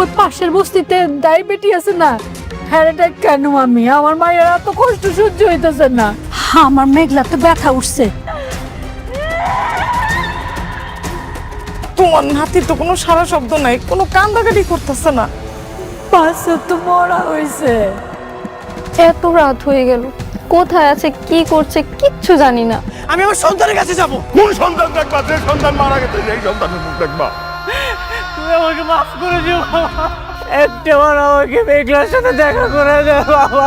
ওই পাশের বস্তিতে ডায়াবেটি আছে না, হ্যাঁ কেন আমি আমার মায়ের এত কষ্ট সহ্য হইতেছে না। আমার মেঘলাতে ব্যথা উঠছে। তোমার নাতির তো কোনো সারা শব্দ নাই, কোনো কান্দাকাটি করতেছে না। পাশে তো মরা হয়েছে। এত রাত হয়ে গেল, কোথায় আছে কি করছে কিচ্ছু জানি না। আমি আমার সন্তানের কাছে যাব। কোন সন্তান দেখবা? যে সন্তান মারা গেছে সেই সন্তানের মুখ দেখবা। তুমি আমাকে মাফ করে দিও বাবা, একটাবার আমাকে মেঘলার সাথে দেখা করে দাও বাবা।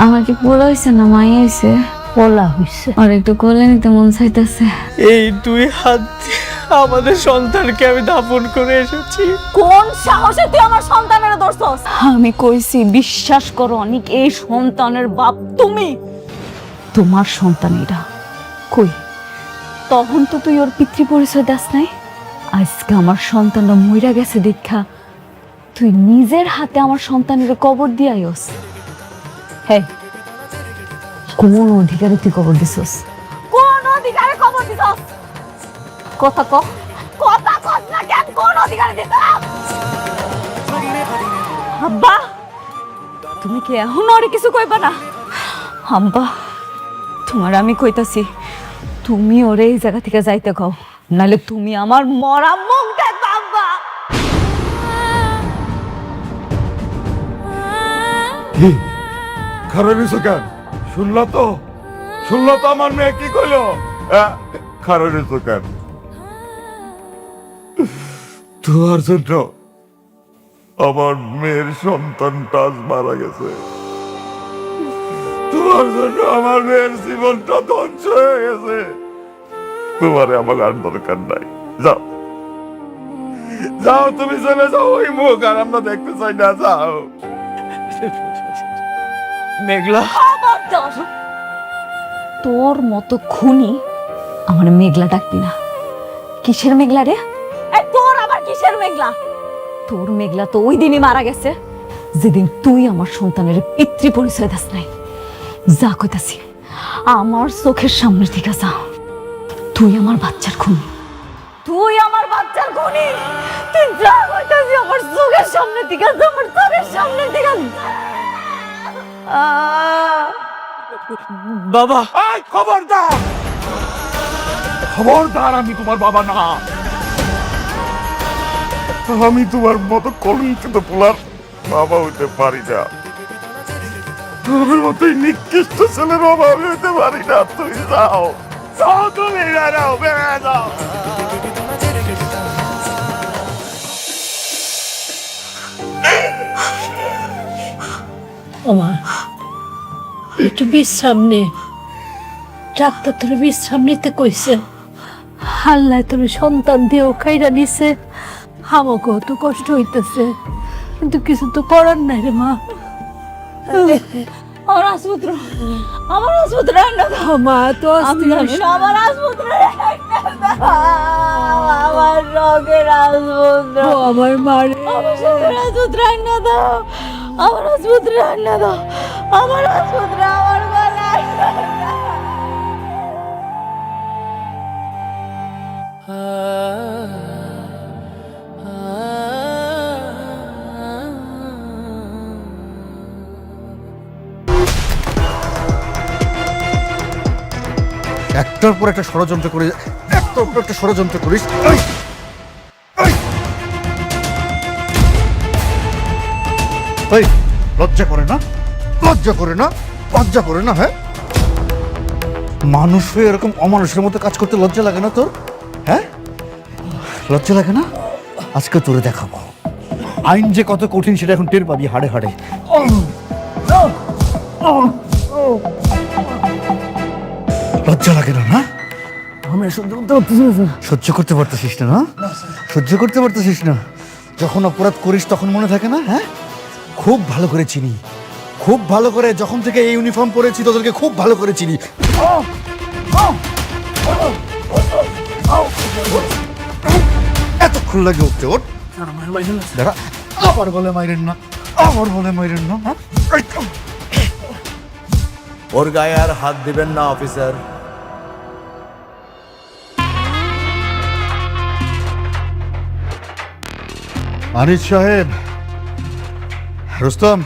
আমার কি পোলা হয়েছে না মাই হয়েছে? বলা হয়েছে। আর একটু কোলে নিতে মন চাইতেছে। এই দুই হাত দিয়ে আমাদের সন্তানকে আমি দাফন করে এসেছি। কোন সাহসে তুই আমার সন্তানের ধরছস? আমি কইছি বিশ্বাস করো অনেক, এই সন্তানের বাপ তুমি। তোমার সন্তান এরা কই? তখন তো তুই ওর পিতৃ পরিচয় দাস নাই। আজকে আমার সন্তানটা মইরা গেছে দেখা তুই নিজের হাতে আমার সন্তানের কবর দিয়ে আইস। হ্যাঁ, কোন অধিকারে তুই কবর দিছস? কোন অধিকারে কবর দিছস? কথা কও, কথা কস না কেন? কোন অধিকারে দিছস? আব্বা, তুমি কি এখন আর কিছু কইবা না? আব্বা, তোমার আমি কইতাছি, তুমি ওরে এই জায়গা থেকে যাইতে কও, নাহলে তুমি আমার মরা মুখ দেখবা। আব্বা, কি খারাপ হয়েছে কেন? শুনলা তো আমার মেয়ে কি কইলো? খারাপ হয়েছে কেন? তোমার জন্য আমার মেয়ের সন্তানটা আজ মারা গেছে। তোমার জন্য আমার মেয়ের জীবনটা ধ্বংস হয়ে গেছে। তোমারে আমার আর দরকার নাই। যাও যাও, তুমি চলে যাও। ওই মুখ আর আমরা দেখতে চাই না। যাও। মেঘলা, খবরদার! তোর মতো খুনি আমার মেঘলা ডাকবি না। কিসের মেঘলা রে? এই তোর আবার কিসের মেঘলা? তোর মেঘলা তো ওই দিনই মারা গেছে যেদিন তুই আমার সন্তানের পিতৃ পরিচয় দাস নাই। যা কইতাছি, আমার চোখের সামনের দিকে যা। তুই আমার বাচ্চার খুনি। তুই আমার বাচ্চার খুনি। তুই যা কইতাছিস আমার চোখের সামনে দিকে যা, আমার চোখের সামনে দিকে যা। বাবা এই, খবরদার! খবরদার, আমি তোমার বাবা না। আমি তোমার মতো কলঙ্কিত পোলার বাবা হইতে পারি না। তোমার মতো এই নিকৃষ্ট ছেলের বাবা আমি হইতে পারি না। তুমি যাও, যাও, তুমি যাও, বেড়ে যাও। ওমা, একটু বিশ্রাম নে। ডাক্তার তোর বিশ্রাম নিতে কইছে। আল্লাহ তোর সন্তান দিয়েও খাইরা নিছে। আমাকেও তো কষ্ট হইতেছে, কিন্তু কিছু তো করার নাই রে মা। আমার আসপুত্র, আমার আসপুত্র রান্না দাও। মা তো আমি জানি না, আমার আসপুত্র রান্না দাও। আমার রোগের আসপুত্র, আমার মারে। আমার রোগের আসপুত্র রান্না দাও। আমার আসপুত্র রান্না দাও। আমার আসপুত্র আমার গলায়। একটার পর একটা ষড়যন্ত্র করে, একটার পর একটা ষড়যন্ত্র করিস। এই! এই! এই, লজ্জা করে না? লজ্জা করে না? লজ্জা করে না? হ্যাঁ, মানুষ হয়ে এরকম অমানুষের মতো কাজ করতে লজ্জা লাগে না তোর? হ্যাঁ, লজ্জা লাগে না? আজকে তোরে দেখাবো আইন যে কত কঠিন সেটা এখন টের পাবি হাড়ে হাড়ে। লজ্জা লাগে না? না, আমি সহ্য করতে পারতেছিস না? সহ্য করতে পারতেছিস না? যখন অপরাধ করিস তখন মনে থাকে না? হ্যাঁ, খুব ভালো করে চিনি, খুব ভালো করে। যখন থেকে এই ইউনিফর্ম পরেছি তোদেরকে খুব ভালো করে চিনি। এতক্ষণ লাগে উঠতে। ওঠ, দাঁড়া। আবার বলে মাইরেন না, আবার বলে মাইরেন না। হ্যাঁ, ওর গায়ে আর হাত দিবেন না অফিসার। আনিস সাহেব, রুস্তম,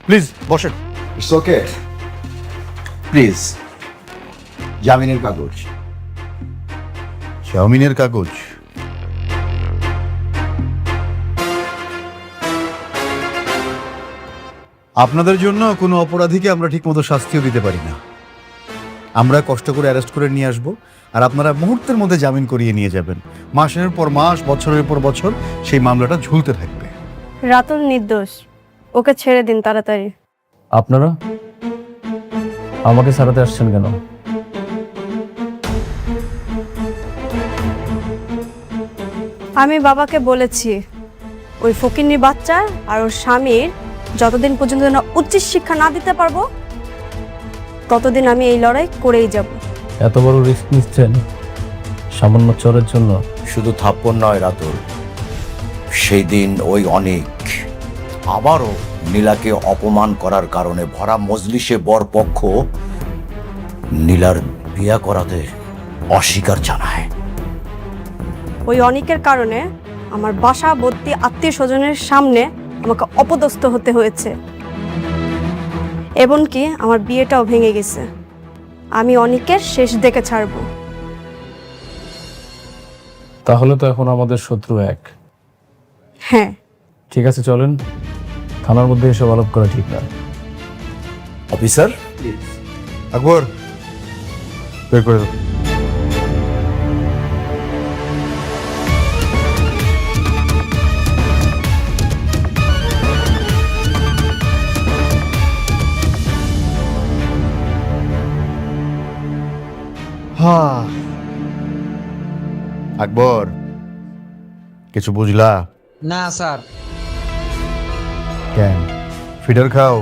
প্লিজ বসেন। It's okay, please. জামিনের কাগজ। জামিনের কাগজ? আপনাদের জন্য কোনো অপরাধীকে আমরা ঠিকমতো শাস্তিও দিতে পারি না। আমরা কষ্ট করে অ্যারেস্ট করে নিয়ে আসব, আর আপনারা মুহূর্তের মধ্যে জামিন করিয়ে নিয়ে যাবেন। মাসের পর মাস, বছরের পর বছর সেই মামলাটা ঝুলতে থাকবে। রাতুল নির্দোষ, ওকে ছেড়ে দিন তাড়াতাড়ি। আপনারা আমাকে ছাড়াতে আসছেন কেন? আমি বাবাকে বলেছি ওই ফকিন্নির বাচ্চা আর ওর স্বামীর যতদিন পর্যন্ত না উচ্চ শিক্ষা না দিতে পারবো ততদিন আমি এই লড়াই করেই যাব। এত বড় রিস্ক নিচ্ছেন সামান্য চোরের জন্য? শুধু থাপ্পড় নয় রাতুল, সেই দিন ওই অনেক আবারও নীলাকে অপমান করার কারণে ভরা মজলিসে বরপক্ষ নীলার বিয়া করাতে অস্বীকার জানায়। ওই অনিকের কারণে আমার বাসা ভর্তি আত্মীয় স্বজনের সামনে আমাকে অপদস্থ হতে হয়েছে, এমনকি আমার বিয়েটাও ভেঙে গেছে। আমি অনিকের শেষ দেখে ছাড়বো। তাহলে তো এখন আমাদের শত্রু এক। হ্যাঁ, ঠিক আছে, চলেন। থানার মধ্যে এসব আলাপ করা ঠিক না। অফিসার, আকবর, বের করে দাও। আকবর, কিছু বুঝলা? না স্যার। কেন ফিডার খাও?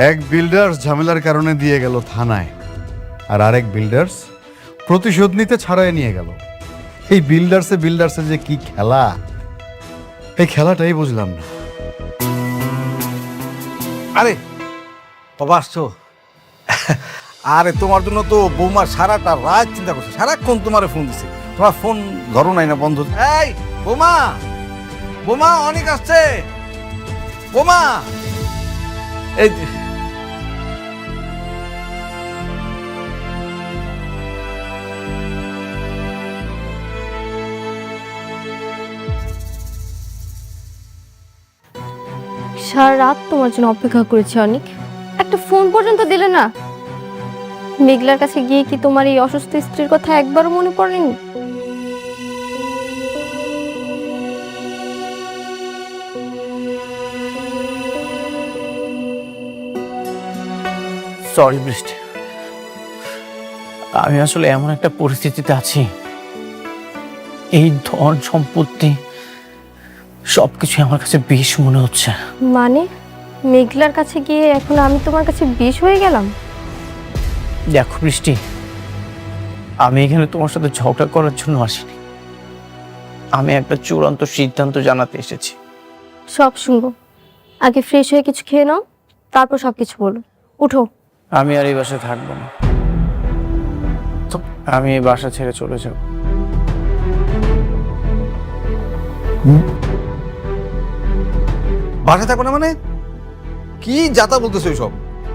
এক বিল্ডার্স ঝামেলার কারণে দিয়ে গেল থানায়, আর আরেক বিল্ডার্স প্রতিশোধ নিতে ছাড়াই নিয়ে গেল। এই বিল্ডার্সে যে কি খেলা, এই খেলাটাই বুঝলাম না। আরে বাবা আসছো? আরে তোমার জন্য তো বৌমা সারাটা রাত চিন্তা করছে, সারাক্ষণ তোমার ফোন দিছে, তোমার ফোন ধরো নাই না, বন্ধ। এই বৌমা, বৌমা অনেক আসছে, বৌমা। এই সারা রাত তোমার জন্য অপেক্ষা করেছি অনিক, একটা ফোন পর্যন্ত দিলে না। মেঘলার কাছে গিয়ে কি তোমার এই অসুস্থ স্ত্রীর কথা একবারও মনে পড়েনি? সরি বৃষ্টি, আমি আসলে এমন একটা পরিস্থিতিতে আছি, এই ধন সম্পত্তি সবকিছু আমার কাছে বিষ মনে হচ্ছে। মানে মেঘলার কাছে গিয়ে এখন আমি তোমার কাছে বিষ হয়ে গেলাম? দেখো বৃষ্টি, আমি এখানে তোমার সাথে ঝগড়া করার জন্য আসিনি, আমি একটা চূড়ান্ত সিদ্ধান্ত জানাতে এসেছি। সব শুনবো, আগে ফ্রেশ হয়ে কিছু খেয়ে নাও, তারপর সবকিছু বলো। উঠো। আমি আর এই বাসায় থাকবো না, আমি এই বাসা ছেড়ে চলে যাব। বাসায় থাকো না মানে? কি যাতা বলতেছো এইসব?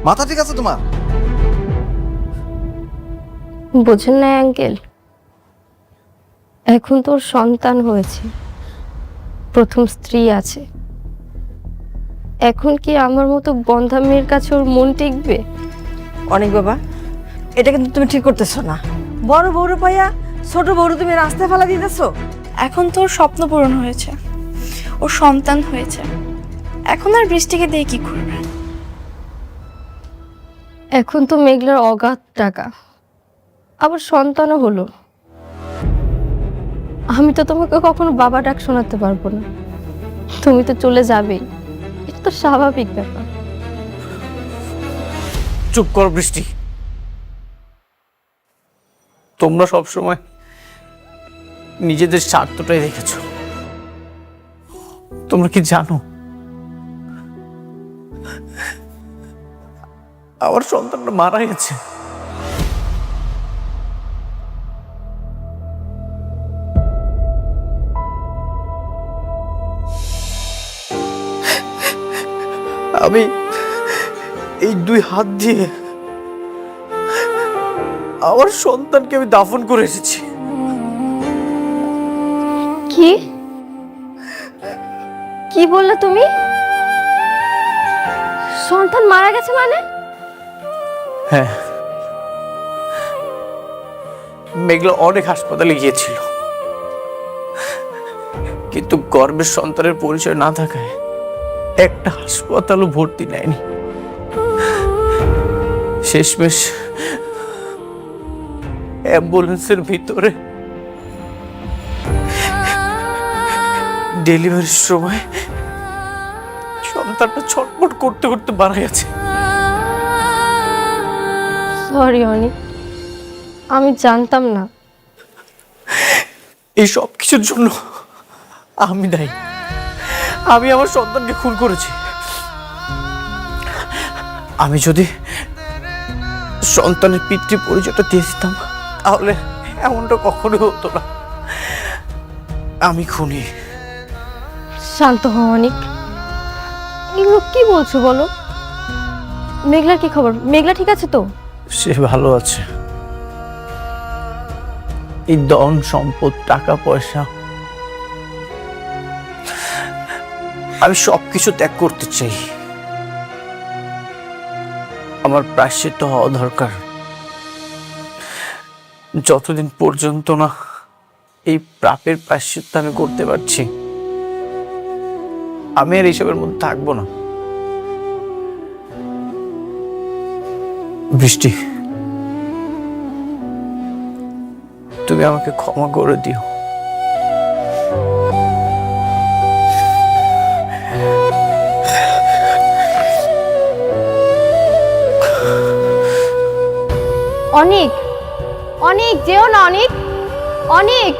মাথা ঠিক আছে তোমার? বোঝেন না আঙ্কেল, এখন তোর সন্তান হয়েছে, প্রথম স্ত্রী আছে, এখন কি আমার মতো বন্ধা মেয়ের কাছে ওর মন টিকবে? অনেক বাবা, এটা কিন্তু তুমি ঠিক করতেছো না। বড় বউরে পাইয়া ছোট বউরে তুমি রাস্তায় ফেলা দিতেছো। এখন তোর স্বপ্ন পূরণ হয়েছে, ওর সন্তান হয়েছে, এখন আর বৃষ্টিকে দিয়ে কি করবে? এখন তো মেঘলার অগাধ টাকা, আবার সন্তানও হলো। আমি তো তোমাকে কখনো বাবা ডাক শোনাতে পারবো না, তুমি তো চলে যাবেই, এটা তো স্বাভাবিক ব্যাপার। চুপ কর বৃষ্টি, তোমরা সবসময় নিজেদের স্বার্থটাই দেখেছ। তোমরা কি জানো আমার সন্তানটা মারা গেছে? আমি এই দুই হাত দিয়ে আমার সন্তানকে আমি দাফন করে এসেছি। কি কি বললে তুমি? সন্তান মারা গেছে মানে? হ্যাঁ, মেঘলা অনেক হাসপাতালে গিয়েছিল, কিন্তু গর্ভের সন্তানের পরিচয় না থাকায় একটা হাসপাতালও ভর্তি নেয়নি। শেষমেশ অ্যাম্বুলেন্সের ভিতরে ডেলিভারির সময় সন্তানটা ছটফট করতে করতে মারা গেছে। সরি অনিক, আমি জানতাম না। এই সব কিছুর জন্য আমি দায়ী। আমি আমার সন্তানকে খুন করেছি। আমি যদি সন্তানের পিতৃ পরিচয়টা দিয়ে দিতাম তাহলে এমনটা কখনোই হতো না। আমি খুনি। শান্ত হও অনিক, এগুলো কি বলছো বলো? মেঘলার কি খবর? মেঘলা ঠিক আছে তো? সে ভালো আছে। এই ধন সম্পদ টাকা পয়সা আমি সবকিছু ত্যাগ করতে চাই। আমার প্রায়শ্চিত্ত হওয়া দরকার। যতদিন পর্যন্ত না এই পাপের প্রায়শ্চিত্ত আমি করতে পারছি, আমি আর এইসবের মধ্যে থাকবো না। বৃষ্টি, তুমি আমাকে ক্ষমা করে দিও। অনিক, অনিক যেও না অনিক, অনিক।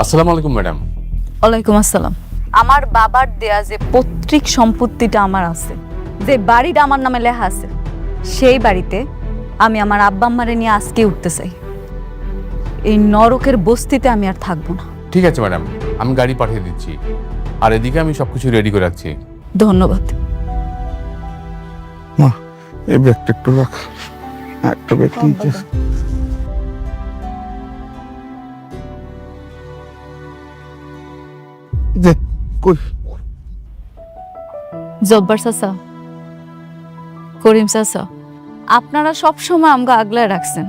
আসসালামু আলাইকুম ম্যাডাম। ওয়ালাইকুম আসসালাম। আমার বাবার দেয়া যে পৈতৃক সম্পত্তিটা আমার আছে, যে বাড়িটা আমার নামে লেখা আছে, সেই বাড়িতে আমি আমার আব্বা আম্মারে নিয়ে আজকে উঠতে চাই। এই নরকের বস্তিতে আমি আর থাকবো না। ঠিক আছে ম্যাডাম, আমি গাড়ি পাঠিয়ে দিচ্ছি, আর এদিকে আমি সবকিছু রেডি করে রাখছি। ধন্যবাদ। মা, এই ব্যাগটা একটু রাখ। একটা ব্যাগ নিতে। দে, কই? জব্বার চাচা, করিম চাচা, আপনারা সবসময় আমাকে আগলায় রাখছেন,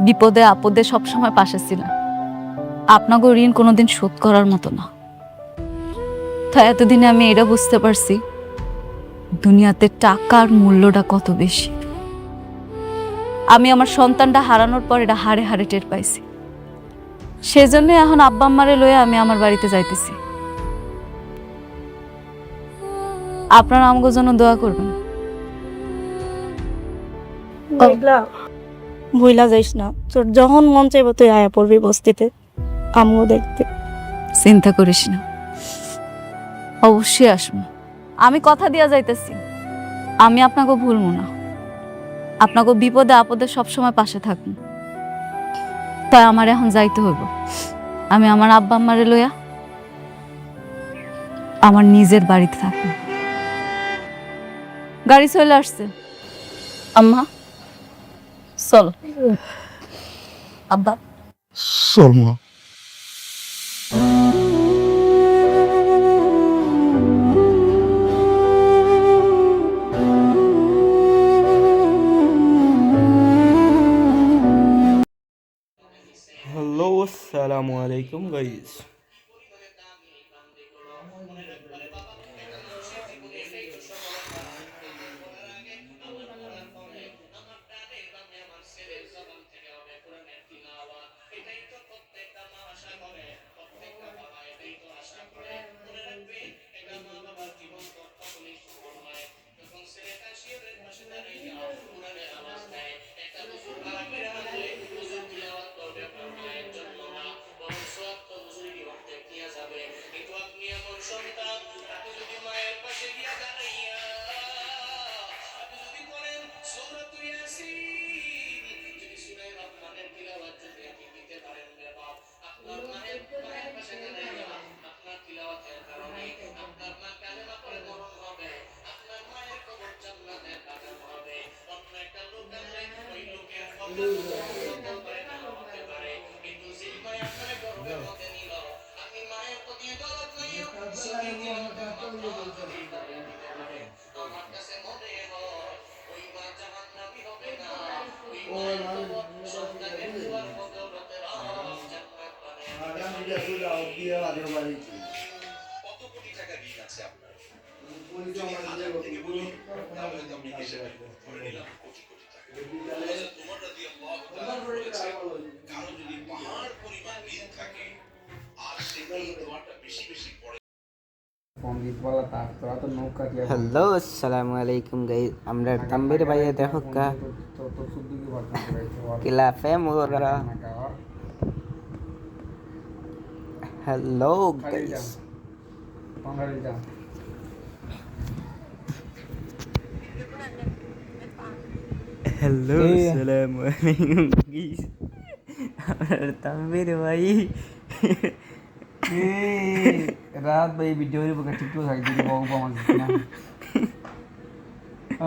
বিপদে আপদে সবসময় পাশে ছিলেন। আপনাকে ঋণ কোনোদিন শোধ করার মতো না। তাই এতদিনে আমি এটা বুঝতে পারছি দুনিয়াতে টাকার মূল্যটা কত বেশি। আমি আমার সন্তানটা হারানোর পর এটা হাড়ে হাড়ে টের পাইছি। সেজন্য এখন আব্বা আম্মারে লয়ে আমি আমার বাড়িতে যাইতেছি। আপনারা আমাকে জন্য দোয়া করবেন। মেঘলা, ভুইলা যাইস না, তোর যখন মন চাইব তুই আয়া পড়বি বস্তিতে আমিও দেখতে। চিন্তা করিস না, অবশ্যই আসবো। আমি কথা দিয়া যাইতেছি, আমি আপনাকে ভুলবো না। আপনাকে বিপদে আপদে সবসময় পাশে থাকুন। তাই আমার এখন যাইতে হইব। আমি আমার আব্বা আম্মারে লইয়া আমার নিজের বাড়িতে থাকি। গাড়ি চলে আসছে। আম্মা চলো। আব্বা চল মা। হ্যালো, আসসালামু আলাইকুম গাইস। হ্যালো আসসালামু আলাইকুম গাইস আমরা তাম্বির ভাইয়া দেখো কা কিলাফে মোরা হ্যালো গাইস হ্যালো আসসালামু আলাইকুম গাইস আমরা তাম্বির ভাই রাত ভাই ভিডিও রিপোর্ট টিকটক সাইড দিয়ে বাবু আমার না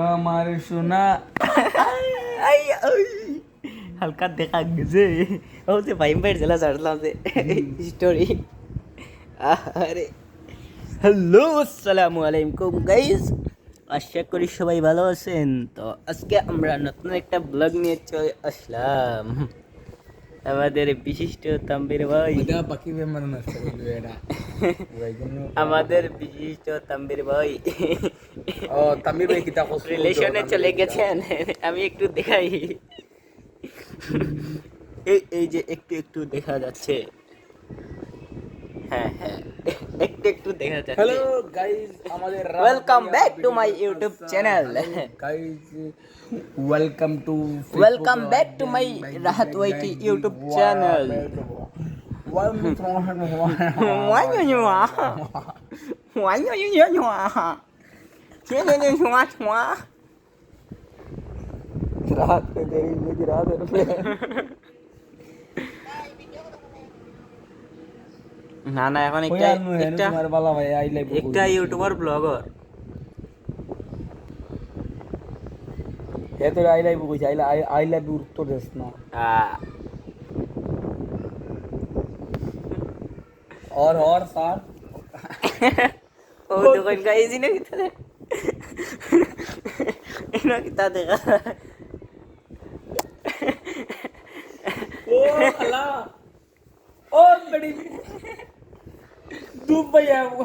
আমার সোনা হালকা দেখা গেছে ও যে ভাই বাইর জেলা ছাড়লাম যে স্টোরি আরে হ্যালো আসসালামু আলাইকুম গাইস আশা করি সবাই ভালো আছেন তো আজকে আমরা নতুন একটা ব্লগ নিয়ে চলে আসলাম আমাদের বিশিষ্ট তাম্বির ভাই আমাদের বিশিষ্ট তাম্বির ভাই ও তাম্বির ভাই কিতা রিলেশনে চলে গেছেন আমি একটু দেখাই এই যে একটু একটু দেখা যাচ্ছে হ্যাঁ হ্যাঁ একটু একটু দেখা যাচ্ছে হ্যালো গাইস আমাদের welcome back to my YouTube channel guys welcome back to my Rahat YT YouTube channel না না এখন একটা ইউটিউবার ব্লগার এত আই লাইভ কইছে আই লাইভ উত্তর দেস না और सर ओ दुकान का इजी ना कितना दे इना कितना देगा ओ अल्लाह ओ बड़ी डूब गया वो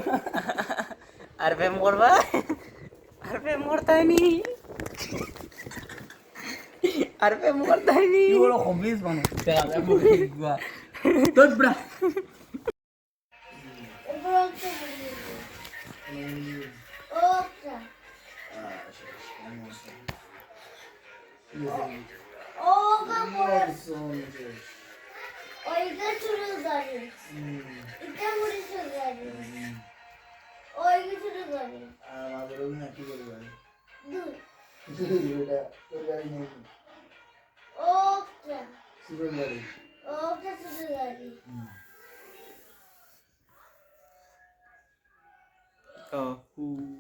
अरे पे मोरवा अरे पे मोरता ही नहीं अरे पे मोरता ही नहीं ये लोग कॉम्प्लीस बनो चला मैं बोलूँगा तो बड़ा Oh.